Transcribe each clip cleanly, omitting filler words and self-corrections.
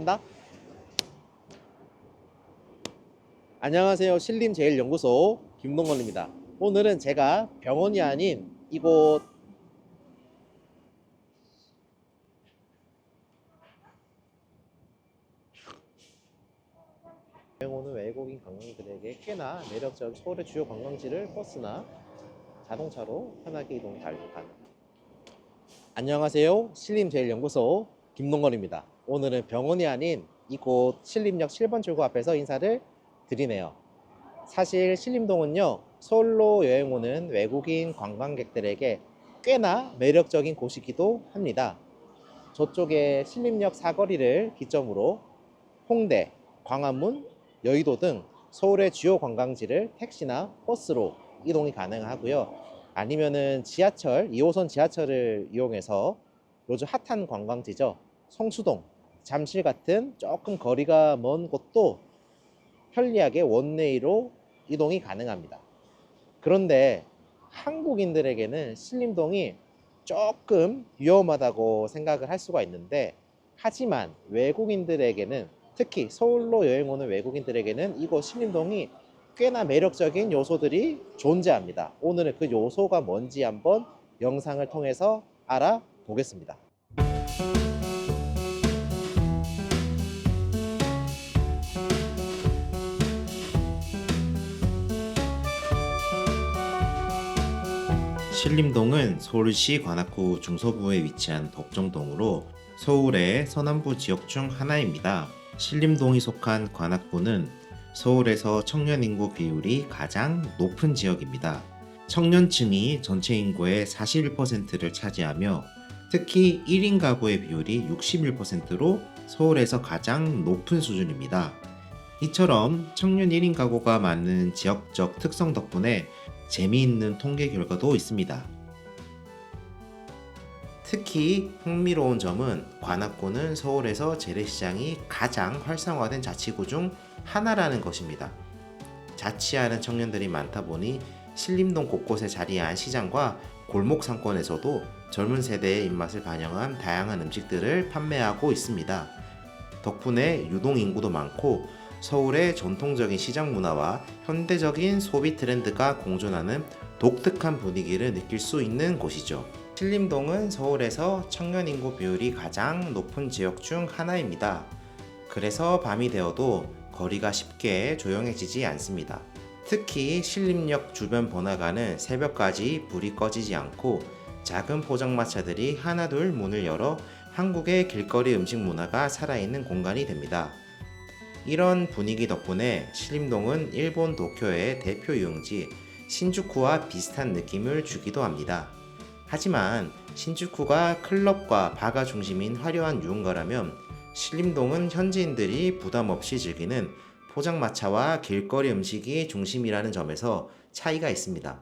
한다. 안녕하세요. 신림제일연구소 김동건입니다. 오늘은 제가 병원이 아닌 이곳 여행 오는 외국인 관광객들에게 꽤나 매력적인 서울의 주요 관광지를 버스나 자동차로 편하게 이동 가능. 안녕하세요. 신림제일연구소 김동건입니다. 오늘은 병원이 아닌 이곳 신림역 7번 출구 앞에서 인사를 드리네요. 사실 신림동은요, 서울로 여행 오는 외국인 관광객들에게 꽤나 매력적인 곳이기도 합니다. 저쪽에 신림역 사거리를 기점으로 홍대, 광화문, 여의도 등 서울의 주요 관광지를 택시나 버스로 이동이 가능하고요. 아니면은 지하철, 2호선 지하철을 이용해서 요즘 핫한 관광지죠. 성수동, 잠실 같은 조금 거리가 먼 곳도 편리하게 원웨이로 이동이 가능합니다. 그런데 한국인들에게는 신림동이 조금 위험하다고 생각을 할 수가 있는데, 하지만 외국인들에게는, 특히 서울로 여행 오는 외국인들에게는 이곳 신림동이 꽤나 매력적인 요소들이 존재합니다. 오늘은 그 요소가 뭔지 한번 영상을 통해서 알아보겠습니다. 신림동은 서울시 관악구 중서부에 위치한 덕정동으로 서울의 서남부 지역 중 하나입니다. 신림동이 속한 관악구는 서울에서 청년 인구 비율이 가장 높은 지역입니다. 청년층이 전체 인구의 41%를 차지하며 특히 1인 가구의 비율이 61%로 서울에서 가장 높은 수준입니다. 이처럼 청년 1인 가구가 많은 지역적 특성 덕분에 재미있는 통계 결과도 있습니다. 특히 흥미로운 점은 관악구는 서울에서 재래시장이 가장 활성화된 자치구 중 하나라는 것입니다. 자취하는 청년들이 많다 보니 신림동 곳곳에 자리한 시장과 골목 상권에서도 젊은 세대의 입맛을 반영한 다양한 음식들을 판매하고 있습니다. 덕분에 유동 인구도 많고 서울의 전통적인 시장 문화와 현대적인 소비 트렌드가 공존하는 독특한 분위기를 느낄 수 있는 곳이죠. 신림동은 서울에서 청년 인구 비율이 가장 높은 지역 중 하나입니다. 그래서 밤이 되어도 거리가 쉽게 조용해지지 않습니다. 특히 신림역 주변 번화가는 새벽까지 불이 꺼지지 않고 작은 포장마차들이 하나둘 문을 열어 한국의 길거리 음식 문화가 살아있는 공간이 됩니다. 이런 분위기 덕분에 신림동은 일본 도쿄의 대표 유흥지 신주쿠와 비슷한 느낌을 주기도 합니다. 하지만 신주쿠가 클럽과 바가 중심인 화려한 유흥가라면 신림동은 현지인들이 부담 없이 즐기는 포장마차와 길거리 음식이 중심이라는 점에서 차이가 있습니다.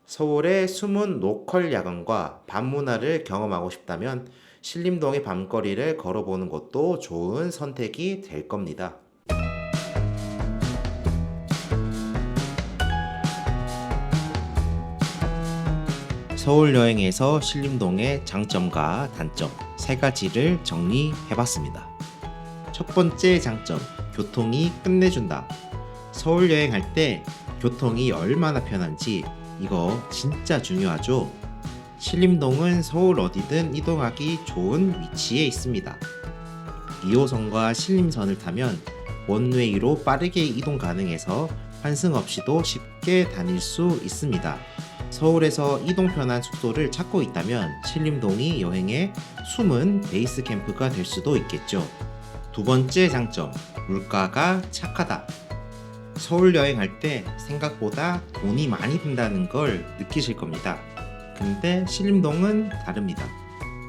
서울의 숨은 로컬 야광과 밤 문화를 경험하고 싶다면 신림동의 밤거리를 걸어보는 것도 좋은 선택이 될 겁니다. 서울 여행에서 신림동의 장점과 단점 세 가지를 정리해봤습니다. 첫 번째 장점, 교통이 끝내준다. 서울 여행할 때 교통이 얼마나 편한지 이거 진짜 중요하죠. 신림동은 서울 어디든 이동하기 좋은 위치에 있습니다. 2호선과 신림선을 타면 원웨이로 빠르게 이동 가능해서 환승 없이도 쉽게 다닐 수 있습니다. 서울에서 이동 편한 숙소를 찾고 있다면 신림동이 여행의 숨은 베이스 캠프가 될 수도 있겠죠. 두 번째 장점, 물가가 착하다. 서울 여행할 때 생각보다 돈이 많이 든다는 걸 느끼실 겁니다. 근데 신림동은 다릅니다.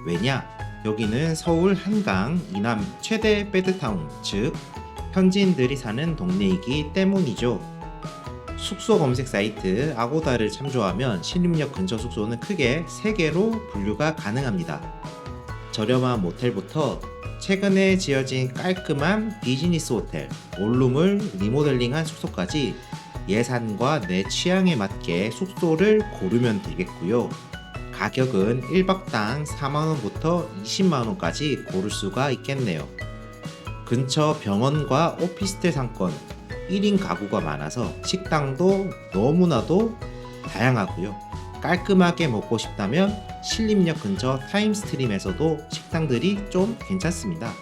왜냐? 여기는 서울 한강 이남 최대 배드타운, 즉 현지인들이 사는 동네이기 때문이죠. 숙소 검색 사이트 아고다를 참조하면 신림역 근처 숙소는 크게 3개로 분류가 가능합니다. 저렴한 모텔부터 최근에 지어진 깔끔한 비즈니스 호텔, 원룸을 리모델링한 숙소까지 예산과 내 취향에 맞게 숙소를 고르면 되겠고요. 가격은 1박당 4만원부터 20만원까지 고를 수가 있겠네요. 근처 병원과 오피스텔 상권, 1인 가구가 많아서 식당도 너무나도 다양하고요. 깔끔하게 먹고 싶다면 신림역 근처 타임스트림에서도 식당들이 좀 괜찮습니다.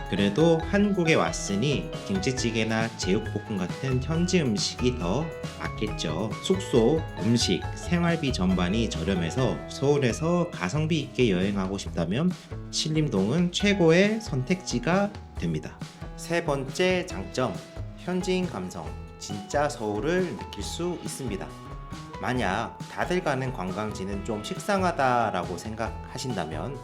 그래도 한국에 왔으니 김치찌개나 제육볶음 같은 현지 음식이 더 맞겠죠. 숙소, 음식, 생활비 전반이 저렴해서 서울에서 가성비 있게 여행하고 싶다면 신림동은 최고의 선택지가 됩니다. 세 번째 장점, 현지인 감성, 진짜 서울을 느낄 수 있습니다. 만약 다들 가는 관광지는 좀 식상하다라고 생각하신다면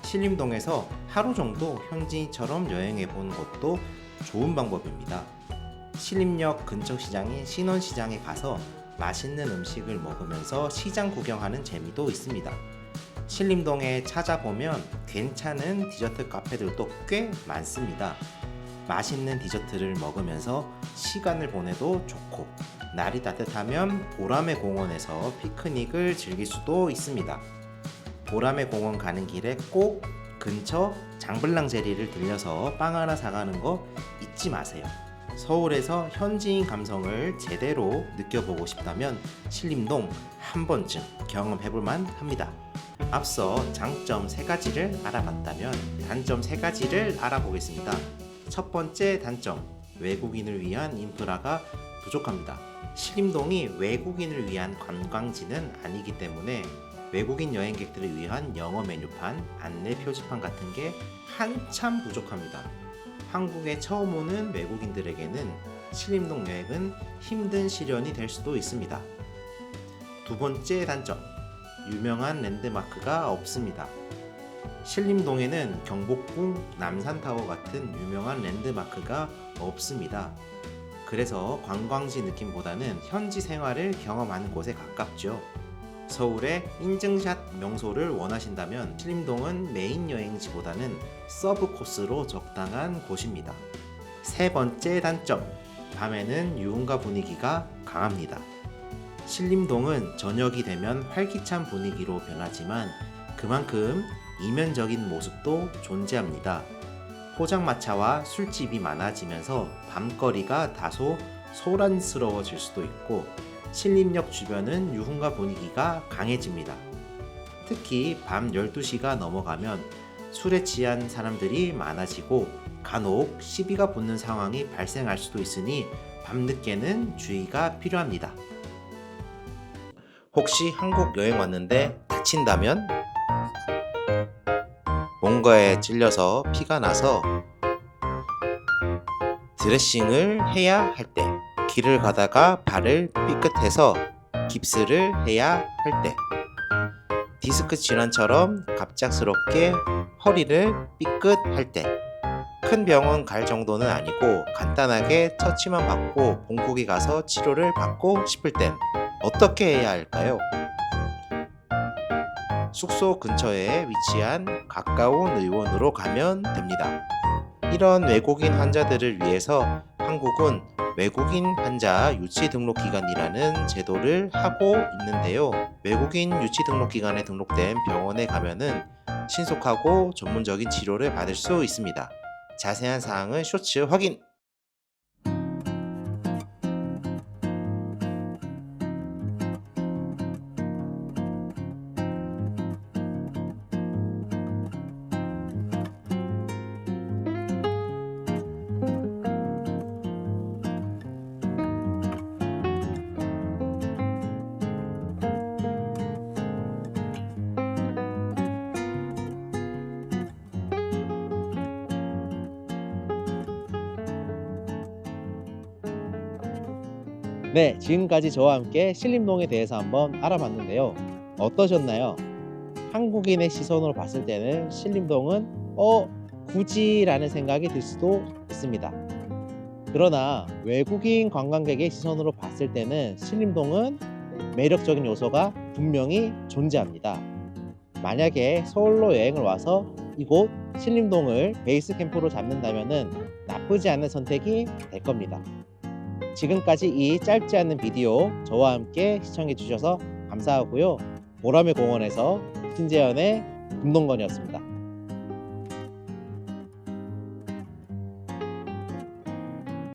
신림동에서 하루 정도 현지인처럼 여행해 보는 것도 좋은 방법입니다. 신림역 근처 시장인 신원시장에 가서 맛있는 음식을 먹으면서 시장 구경하는 재미도 있습니다. 신림동에 찾아보면 괜찮은 디저트 카페들도 꽤 많습니다. 맛있는 디저트를 먹으면서 시간을 보내도 좋고, 날이 따뜻하면 보라매 공원에서 피크닉을 즐길 수도 있습니다. 보라매 공원 가는 길에 꼭 근처 장블랑제리를 들려서 빵 하나 사가는 거 잊지 마세요. 서울에서 현지인 감성을 제대로 느껴보고 싶다면 신림동 한 번쯤 경험해볼만 합니다. 앞서 장점 3가지를 알아봤다면 단점 3가지를 알아보겠습니다. 첫 번째 단점, 외국인을 위한 인프라가 부족합니다. 신림동이 외국인을 위한 관광지는 아니기 때문에 외국인 여행객들을 위한 영어 메뉴판, 안내 표지판 같은 게 한참 부족합니다. 한국에 처음 오는 외국인들에게는 신림동 여행은 힘든 시련이 될 수도 있습니다. 두 번째 단점, 유명한 랜드마크가 없습니다. 신림동에는 경복궁, 남산타워 같은 유명한 랜드마크가 없습니다. 그래서 관광지 느낌보다는 현지 생활을 경험하는 곳에 가깝죠. 서울의 인증샷 명소를 원하신다면 신림동은 메인 여행지보다는 서브 코스로 적당한 곳입니다. 세 번째 단점, 밤에는 유흥가 분위기가 강합니다. 신림동은 저녁이 되면 활기찬 분위기로 변하지만 그만큼 이면적인 모습도 존재합니다. 포장마차와 술집이 많아지면서 밤거리가 다소 소란스러워질 수도 있고, 신림역 주변은 유흥가 분위기가 강해집니다. 특히 밤 12시가 넘어가면 술에 취한 사람들이 많아지고 간혹 시비가 붙는 상황이 발생할 수도 있으니 밤늦게는 주의가 필요합니다. 혹시 한국 여행 왔는데 다친다면? 뭔가에 찔려서 피가 나서 드레싱을 해야 할 때, 길을 가다가 발을 삐끗해서 깁스를 해야 할 때, 디스크 질환처럼 갑작스럽게 허리를 삐끗할 때, 큰 병원 갈 정도는 아니고 간단하게 처치만 받고 본국에 가서 치료를 받고 싶을 땐 어떻게 해야 할까요? 숙소 근처에 위치한 가까운 의원으로 가면 됩니다. 이런 외국인 환자들을 위해서 한국은 외국인 환자 유치 등록 기간이라는 제도를 하고 있는데요. 외국인 유치 등록 기간에 등록된 병원에 가면은 신속하고 전문적인 치료를 받을 수 있습니다. 자세한 사항은 쇼츠 확인! 네, 지금까지 저와 함께 신림동에 대해서 한번 알아봤는데요. 어떠셨나요? 한국인의 시선으로 봤을 때는 신림동은 굳이 라는 생각이 들 수도 있습니다. 그러나 외국인 관광객의 시선으로 봤을 때는 신림동은 매력적인 요소가 분명히 존재합니다. 만약에 서울로 여행을 와서 이곳 신림동을 베이스 캠프로 잡는다면 나쁘지 않은 선택이 될 겁니다. 지금까지 이 짧지 않은 비디오 저와 함께 시청해 주셔서 감사하고요. 보라매 공원에서 신재현의 금동건이었습니다.